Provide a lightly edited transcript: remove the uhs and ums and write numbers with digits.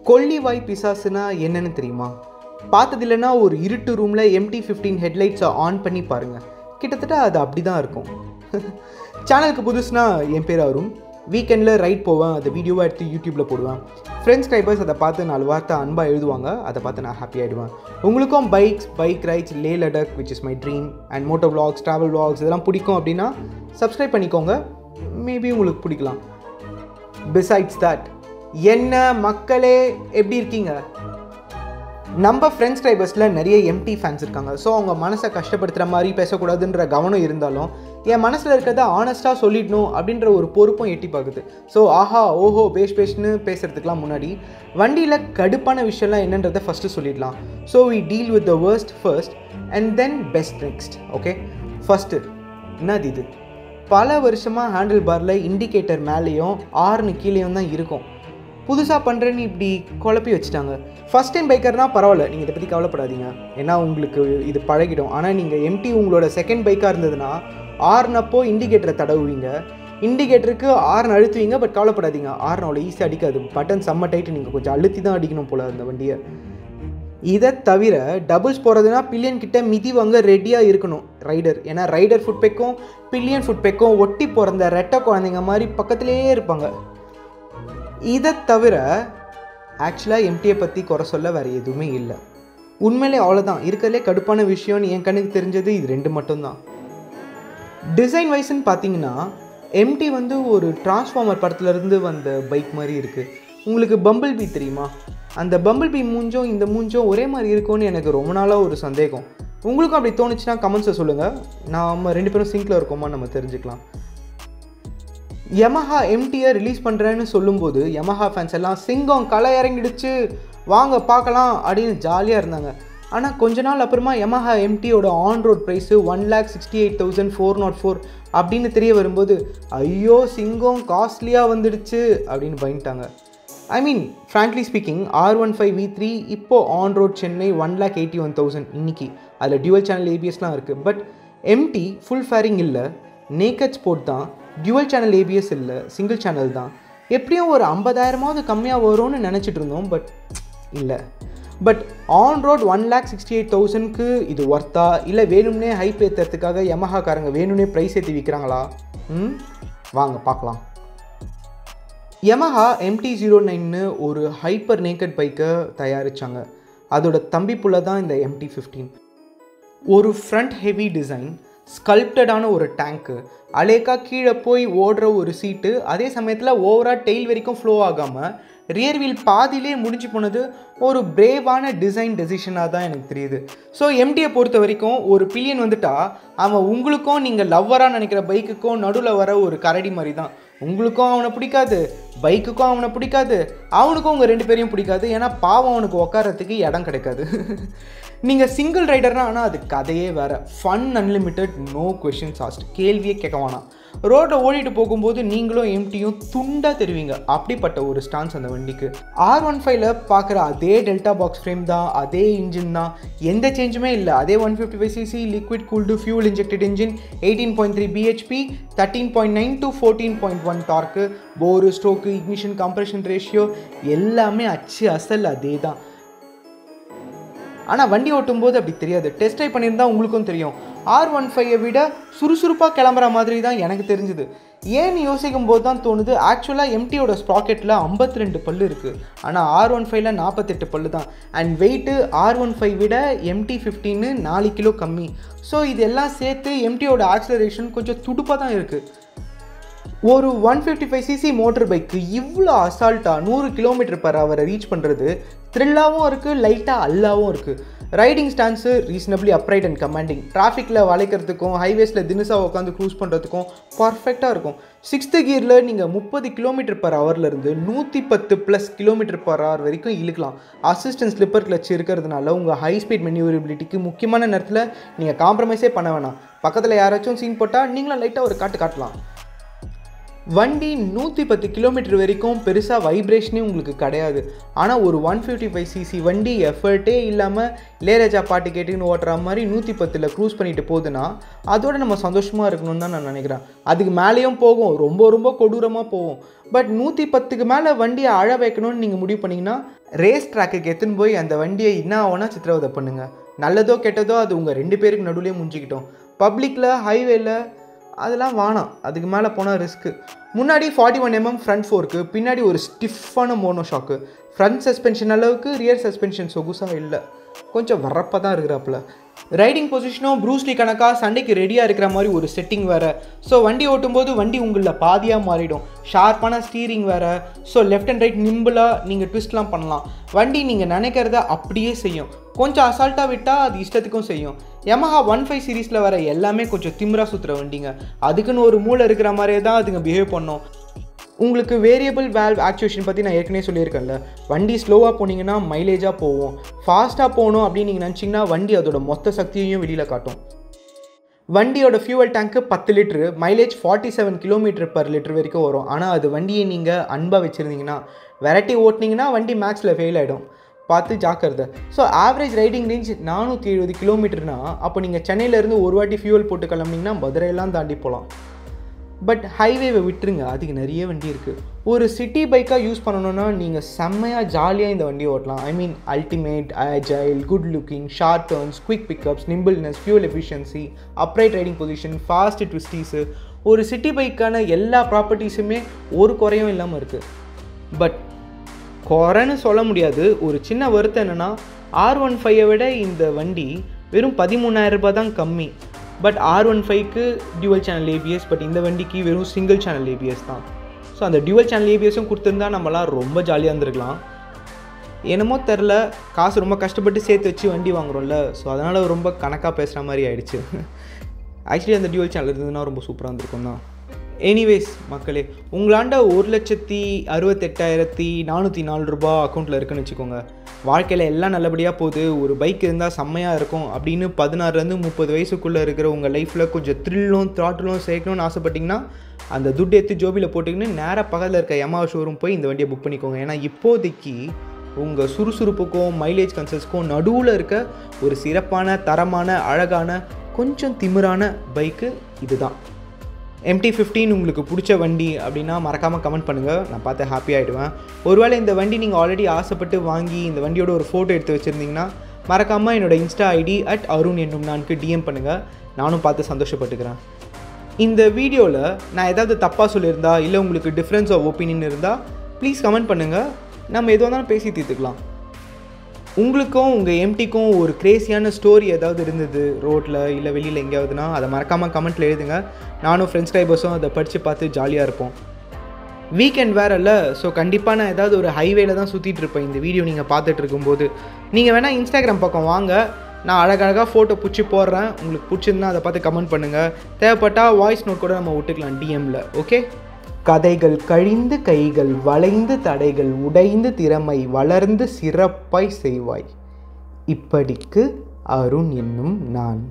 கொல்லிவாய் பிசாசுனா என்னன்னு தெரியுமா? பார்த்ததில்லைன்னா ஒரு இருட்டு ரூமில் MT15 ஹெட்லைட்ஸை ஆன் பண்ணி பாருங்கள். கிட்டத்தட்ட அது அப்படி தான் இருக்கும். சேனலுக்கு புதுசுனா என் பேர் அருண். வீக்கெண்டில் ரைட் போவேன், அதை வீடியோவாக எடுத்து யூடியூப்பில் போடுவேன். ஃப்ரெண்ட்ஸ் ஸ்கிரைபர்ஸ் அதை பார்த்து 4 வார்த்தை அன்பாக எழுதுவாங்க, அதை பார்த்து நான் ஹாப்பி ஆகிடுவேன். உங்களுக்கும் bike rides, Leh Ladakh which is my dream and moto vlogs, travel vlogs இதெல்லாம் பிடிக்கும் அப்படின்னா சப்ஸ்கிரைப் பண்ணிக்கோங்க. மேபி உங்களுக்கு பிடிக்கலாம். பிசைட்ஸ் தட், என்ன மக்களே எப்படி இருக்கீங்க? நம்ம ஃப்ரெண்ட்ஸ் ஸ்கிரைபர்ஸில் நிறைய MT ஃபேன்ஸ் இருக்காங்க. ஸோ அவங்க மனசை கஷ்டப்படுத்துகிற மாதிரி பேசக்கூடாதுன்ற கவனம் இருந்தாலும் என் மனசில் இருக்கிறத ஆனஸ்ட்டாக சொல்லிடணும் அப்படின்ற ஒரு பொறுப்பும் எட்டி பார்க்குது. ஸோ ஆஹா ஓஹோ பேஷ்னு பேசுகிறதுக்கெலாம் முன்னாடி வண்டியில் கடுப்பான விஷயம்லாம் என்னன்றதை ஃபஸ்ட்டு சொல்லிடலாம். So we deal with the worst first and then best next. Okay, first என்னது இது? பல வருஷமாக ஹேண்டில் பாரில் இண்டிகேட்டர் மேலேயும் ஆர்னு கீழேயும் தான் இருக்கும். புதுசாக பண்ணுறேன்னு இப்படி குழப்பி வச்சுட்டாங்க. ஃபஸ்ட் டைம் பைக்கர்னால் பரவாயில்ல, நீங்கள் இதை பற்றி கவலைப்படாதீங்க, ஏன்னா உங்களுக்கு இது பழகிடும். ஆனால் நீங்கள் MT உங்களோட செகண்ட் பைக்காக இருந்ததுன்னா ஆர்னப்போ இண்டிகேட்டரை தடவுவீங்க, இண்டிகேட்டருக்கு ஆர்ன் அழுத்துவீங்க. பட் கவலைப்படாதீங்க, ஆர்ன் அவ்வளோ ஈஸியாக அடிக்காது. பட்டன் செம்ம டைட்டு, நீங்கள் கொஞ்சம் அழுத்தி தான் அடிக்கணும் போல் அந்த வண்டியை. இதை தவிர டபுள்ஸ் போகிறதுனா பில்லியன் கிட்ட மிதி வாங்க ரெடியாக இருக்கணும் ரைடர். ஏன்னா ரைடர் ஃபுட் பேக்கும் பில்லியன் ஃபுட் பேக்கும் ஒட்டி பிறந்த ரெட்டை குழந்தைங்க மாதிரி பக்கத்துலேயே இருப்பாங்க. இதை தவிர ஆக்சுவலாக MTயை பற்றி குறை சொல்ல வேறு எதுவுமே இல்லை. உண்மையிலே அவ்வளோதான். இருக்கிறதுலே கடுப்பான விஷயம்னு என் கண்ணுக்கு தெரிஞ்சது இது 2 மட்டும்தான். டிசைன் வைஸ்ன்னு பார்த்தீங்கன்னா MT வந்து ஒரு டிரான்ஸ்ஃபார்மர் படத்துலேருந்து வந்த பைக் மாதிரி இருக்குது. உங்களுக்கு பம்பிள் பீ தெரியுமா? அந்த பம்பிள் பீ மூஞ்சும் இந்த மூஞ்சும் ஒரே மாதிரி இருக்கும்னு எனக்கு ரொம்ப நாளாக ஒரு சந்தேகம். உங்களுக்கும் அப்படி தோணுச்சுன்னா கமெண்ட்ஸை சொல்லுங்கள். நம்ம 2 பேரும் சிங்கில் இருக்கோமா நம்ம தெரிஞ்சுக்கலாம். Yamaha MTயை ரிலீஸ் பண்ணுறேன்னு சொல்லும்போது Yamaha ஃபேன்ஸ் எல்லாம் சிங்கம் களை இறங்கிடுச்சு வாங்க பார்க்கலாம் அப்படின்னு ஜாலியாக இருந்தாங்க. ஆனால் கொஞ்ச நாள் அப்புறமா Yamaha MTயோட ஆன் ரோட் ப்ரைஸு 1,68,404 அப்படின்னு தெரிய வரும்போது ஐயோ சிங்கம் காஸ்ட்லியாக வந்துடுச்சு அப்படின்னு பயந்துட்டாங்க. ஐ மீன் ஃப்ராங்க்லி ஸ்பீக்கிங் R15 V3 இப்போது ஆன் ரோட் சென்னை 1,81,000 இன்னைக்கு. அதில் டியூவல் சேனல் ABSலாம் இருக்குது. பட் MT ஃபுல் ஃபேரிங் இல்லை, நேக்கட் ஸ்போர்ட் தான், டியூவல் சேனல் ABS இல்லை, சிங்கிள் சேனல் தான். எப்படியும் ஒரு 50,000 கம்மியாக வரும்னு நினச்சிட்டு இருந்தோம். பட் இல்லை. பட் ஆன் ரோட் 1,68,000க்கு இது ஒர்த்தா, இல்லை வேணும்னே ஹைப் ஏற்றுறதுக்காக Yamahaக்காரங்க வேணும்னே ப்ரைஸ் ஏற்றி விற்கிறாங்களா? வாங்க பார்க்கலாம். Yamaha MT-09ன்னு ஒரு ஹைப்பர் நேக்கட் பைக்கை தயாரித்தாங்க. அதோட தம்பி புள்ள தான் இந்த MT-15. ஒரு ஃப்ரண்ட் ஹெவி டிசைன், ஸ்கல்ப்டடான ஒரு டேங்க்கு, அலேக்கா கீழே போய் ஓடுற ஒரு சீட்டு, அதே சமயத்தில் ஓவராக டெயில் வரைக்கும் ஃப்ளோ ஆகாமல் ரியர் வீல் பாதியிலே முடிஞ்சு போனது ஒரு பிரேவான டிசைன் டெசிஷனாக தான் எனக்கு தெரியுது. ஸோ MTயை பொறுத்த வரைக்கும் ஒரு பில்லியன் வந்துட்டா அவன் உங்களுக்கும் நீங்கள் லவ்வராக நினைக்கிற பைக்குக்கும் நடுவில் வர ஒரு கரடி மாதிரி தான். உங்களுக்கும் அவனை பிடிக்காது, பைக்குக்கும் அவனை பிடிக்காது, அவனுக்கும் உங்கள் 2 பேரையும் பிடிக்காது. ஏன்னா பாவம் அவனுக்கு உட்காரத்துக்கு இடம் கிடைக்காது. நீங்கள் சிங்கிள் ரைடர்னால் ஆனால் அது கதையே வேறு. Fun unlimited, no questions asked, கேள்வியே கேட்க வேணாம். ரோட்டை ஓடிட்டு போகும்போது நீங்களும் MTயும் துண்டாக தெரிவிங்க. அப்படிப்பட்ட ஒரு ஸ்டான்ஸ் அந்த வண்டிக்கு. R15ல் பார்க்குற அதே டெல்டா பாக்ஸ் ஃப்ரேம் தான், அதே இன்ஜின் தான், எந்த சேஞ்சுமே இல்லை. அதே 155cc liquid cooled fuel injected engine, 18.3 bhp, 13.9 to 14.1 torque, bore, stroke, ignition, compression ratio எல்லாமே அசல் அதே தான். ஆனால் வண்டி ஓட்டும் போது அப்படி தெரியாது. டெஸ்ட் ட்ரைவ் பண்ணியிருந்தால் உங்களுக்கும் தெரியும். R15ஐ விட சுறுசுறுப்பாக கிளம்புற மாதிரி தான் எனக்கு தெரிஞ்சுது. ஏன்னு யோசிக்கும் போது தான் தோணுது, ஆக்சுவலாக MTயோட ஸ்ப்ராக்கெட்டில் 52 பல்லு இருக்குது, ஆனால் R15ல் 48 பல்லு தான். அண்ட் வெயிட்டு R15 விட MT-15 4 கிலோ கம்மி. ஸோ இதெல்லாம் சேர்த்து MTயோட ஆக்சலரேஷன் கொஞ்சம் துடுப்பாக தான் இருக்குது. ஒரு 155cc மோட்டர் பைக்கு இவ்வளோ அசால்ட்டாக 100 km/h ரீச் பண்ணுறது த்ரில்லாகவும் இருக்குது, லைட்டாக அல்லாவும் இருக்குது. Riding stance reasonably upright and commanding. டிராஃபிக்கில் வளைக்கிறதுக்கும் ஹைவேஸில் தினசாக உட்காந்து க்ரூஸ் பண்ணுறதுக்கும் பர்ஃபெக்டாக இருக்கும். 6th கியரில் நீங்கள் 30 km/hலேருந்து 110+ km/h வரைக்கும் இழுக்கலாம். அசிஸ்டன்ட் ஸ்லிப்பர் கிளச் இருக்கிறதுனால உங்கள் ஹை ஸ்பீட் மெனியூரபிலிட்டிக்கு முக்கியமான நேரத்தில் நீங்கள் காம்ப்ரமைஸே பண்ண வேணாம். பக்கத்தில் யாராச்சும் சீன் போட்டால் நீங்களும் லைட்டாக ஒரு காட்டலாம். வண்டி 110 கிலோமீட்டர் வரைக்கும் பெருசாக வைப்ரேஷனே உங்களுக்கு கிடையாது. ஆனால் ஒரு 155cc வண்டி எஃபர்ட்டே இல்லாமல் இளையராஜா பாட்டு கேட்டுன்னு ஓட்டுற மாதிரி 110ல் க்ரூஸ் பண்ணிட்டு போகுதுன்னா அதோட நம்ம சந்தோஷமாக இருக்கணும்னு தான் நான் நினைக்கிறேன். அதுக்கு மேலேயும் போகும், ரொம்ப ரொம்ப கொடூரமாக போகும். பட் 110க்கு மேலே வண்டியை அழ வைக்கணும்னு நீங்கள் முடிவு பண்ணிங்கன்னா ரேஸ் ட்ராக்குக்கு எடுத்துன்னு போய் அந்த வண்டியை என்ன ஆகும்னா சித்திரவதை பண்ணுங்கள். நல்லதோ கெட்டதோ அது உங்கள் 2 பேருக்கு நடுவுலேயே முடிஞ்சிக்கிட்டோம். பப்ளிக்கில் ஹைவேல அதெல்லாம் வேணாம், அதுக்கு மேலே போனால் ரிஸ்க்கு. முன்னாடி 41mm ஃப்ரண்ட் ஃபோர்க்கு, பின்னாடி ஒரு ஸ்டிஃபான மோனோ ஷாக்கு, ஃப்ரண்ட் சஸ்பென்ஷன் அளவுக்கு ரியர் சஸ்பென்ஷன் சொகுசாக இல்லை, கொஞ்சம் வரப்போ தான் இருக்கிறாப்புல. ரைடிங் பொசிஷனும் ப்ரூஸ்லி கணக்காக சண்டைக்கு ரெடியாக இருக்கிற மாதிரி ஒரு செட்டிங் வேறு. ஸோ வண்டி ஓட்டும்போது வண்டி உங்களில் பாதியாக மாறிடும். ஷார்ப்பான ஸ்டீரிங் வேறு. ஸோ லெஃப்ட் அண்ட் ரைட் நிம்பிளாக நீங்கள் ட்விஸ்ட்லாம் பண்ணலாம். வண்டி நீங்கள் நினைக்கிறத அப்படியே செய்யும். கொஞ்சம் அசால்ட்டாக விட்டால் அது இஷ்டத்துக்கும் செய்யும். Yamaha 15 சீரீஸில் வர எல்லாமே கொஞ்சம் திமிரா சுற்றுற வண்டிங்க. அதுக்குன்னு ஒரு மூளை இருக்கிற மாதிரியே தான் அதுங்க பிஹேவ் பண்ணோம். உங்களுக்கு வேரியபிள் வேல்வ் ஆக்சுவேஷன் பற்றி நான் ஏற்கனவே சொல்லியிருக்கேன்ல. வண்டி ஸ்லோவாக போனீங்கன்னா மைலேஜாக போகும். ஃபாஸ்ட்டாக போகணும் அப்படின்னு நீங்கள் நினச்சிங்கன்னா வண்டி அதோட மொத்த சக்தியையும் வெளியில் காட்டும். வண்டியோட ஃபியூவல் டேங்க்கு 10 லிட்ரு, மைலேஜ் 47 km/லிட்டர் வரைக்கும் வரும். ஆனால் அது வண்டியை நீங்கள் அன்பாக வச்சுருந்தீங்கன்னா வெரைட்டி ஓட்டினீங்கன்னா வண்டி மேக்ஸில் ஃபெயில் ஆகிடும். பார்த்து ஜாக்கிரதை. ஸோ ஆவரேஜ் ரைடிங் ரேஞ்ச் 470 கிலோமீட்டர்னா அப்போ நீங்கள் சென்னையிலேருந்து ஒரு வாட்டி ஃபியூவல் போட்டு கிளம்பிங்கன்னா மதுரையெல்லாம் தாண்டி போகலாம். பட் ஹைவேவை விட்டுருங்க, அதுக்கு நிறைய வண்டி இருக்குது. ஒரு சிட்டி பைக்காக யூஸ் பண்ணணுன்னா நீங்கள் செம்மையாக ஜாலியாக இந்த வண்டியை ஓட்டலாம். I mean ultimate, agile, good looking, short turns, quick pickups, nimbleness, fuel efficiency, upright riding position, fast twisties, ஒரு சிட்டி பைக்கான எல்லா ப்ராப்பர்ட்டிஸுமே ஒரு குறையும் இல்லாமல் இருக்குது. பட் குறைன்னு சொல்ல முடியாது. ஒரு சின்ன வருத்தம் என்னென்னா R15 விட இந்த வண்டி வெறும் 13,000 ரூபாய் தான் கம்மி. பட் R15க்கு டியூவல் சேனல் ஏபிஎஸ், பட் இந்த வண்டிக்கு வெறும் சிங்கிள் சேனல் ஏபிஎஸ் தான். ஸோ அந்த டியூவல் சேனல் ஏபிஎஸும் கொடுத்துருந்தா நம்மளாம் ரொம்ப ஜாலியாக இருந்திருக்கலாம். என்னமோ தெரில, காசு ரொம்ப கஷ்டப்பட்டு சேர்த்து வச்சு வண்டி வாங்குகிறோம்ல, ஸோ அதனால் ரொம்ப கணக்காக பேசுகிற மாதிரி ஆயிடுச்சு. ஆக்சுவலி அந்த டியூவல் சேனல் இருந்ததுன்னா ரொம்ப சூப்பராக இருந்திருக்கும் தான். எனிவேஸ் மக்களே, உங்களாண்ட 1,68,404 ரூபா அக்கௌண்ட்டில் இருக்குன்னு வச்சுக்கோங்க. வாழ்க்கையில் எல்லாம் நல்லபடியாக போகுது, ஒரு பைக் இருந்தால் செம்மையாக இருக்கும் அப்படின்னு 16லேருந்து 30 வயசுக்குள்ளே இருக்கிற உங்கள் லைஃப்பில் கொஞ்சம் த்ரில்லும் த்ராட்டிலும் சேர்க்கணும்னு ஆசைப்பட்டிங்கன்னா அந்த துட்டு எடுத்து ஜோபியில் போட்டுக்கின்னு நேராக பக்கத்தில் இருக்க Yamaha ஷோரூம் போய் இந்த வண்டியை புக் பண்ணிக்கோங்க. ஏன்னா இப்போதைக்கு உங்கள் சுறுசுறுப்புக்கும் மைலேஜ் கன்சல்ஸ்க்கும் நடுவில் இருக்க ஒரு சிறப்பான, தரமான, அழகான, கொஞ்சம் திமிரான பைக்கு இதுதான். MT-15 உங்களுக்கு பிடிச்ச வண்டி அப்படின்னா மறக்காமல் கமெண்ட் பண்ணுங்கள், நான் பார்த்து ஹாப்பி ஆகிடுவேன். ஒருவேளை இந்த வண்டி நீங்கள் ஆல்ரெடி ஆசைப்பட்டு வாங்கி இந்த வண்டியோட ஒரு ஃபோட்டோ எடுத்து வச்சுருந்தீங்கன்னா மறக்காமல் என்னோடய இன்ஸ்டா ஐடி @arun என்னும் நான்கு டிஎம் பண்ணுங்கள், நானும் பார்த்து சந்தோஷப்பட்டுக்கிறேன். இந்த வீடியோவில் நான் ஏதாவது தப்பாக சொல்லியிருந்தா இல்லை உங்களுக்கு டிஃப்ரென்ஸ் ஆஃப் ஒப்பீனியன் இருந்தால் ப்ளீஸ் கமெண்ட் பண்ணுங்கள், நம்ம எதுவாக இருந்தாலும் பேசி தீர்த்துக்கலாம். உங்களுக்கும் உங்கள் எம்டிக்கும் ஒரு கிரேஸியான ஸ்டோரி ஏதாவது இருந்தது ரோட்டில் இல்லை வெளியில் எங்கேயாவதுன்னா அதை மறக்காமல் கமெண்ட்டில் எழுதுங்க. நானும் ஃப்ரெண்ட்ஸ் ஸ்கிரைபர்ஸும் அதை படித்து பார்த்து ஜாலியாக இருப்போம். வீக்கெண்ட் வேறு இல்லை, ஸோ கண்டிப்பாக நான் ஏதாவது ஒரு ஹைவேல தான் சுற்றிட்டு இருப்பேன் இந்த வீடியோ நீங்கள் பார்த்துட்டு இருக்கும்போது. நீங்கள் வேணால் இன்ஸ்டாகிராம் பக்கம் வாங்க, நான் அழகழகாக ஃபோட்டோ பிடிச்சி போடுறேன். உங்களுக்கு பிடிச்சிருந்தா அதை பார்த்து கமெண்ட் பண்ணுங்கள். தேவைப்பட்டால் வாய்ஸ் நோட் கூட நம்ம விட்டுக்கலாம் டிஎம்மில். ஓகே. கதைகள் கழிந்து கைகள் வளைந்து தடைகள் உடைந்து திறமை வளர்ந்து சிறப்பாய் செய்வாய். இப்படிக்கு அருண் என்னும் நான்.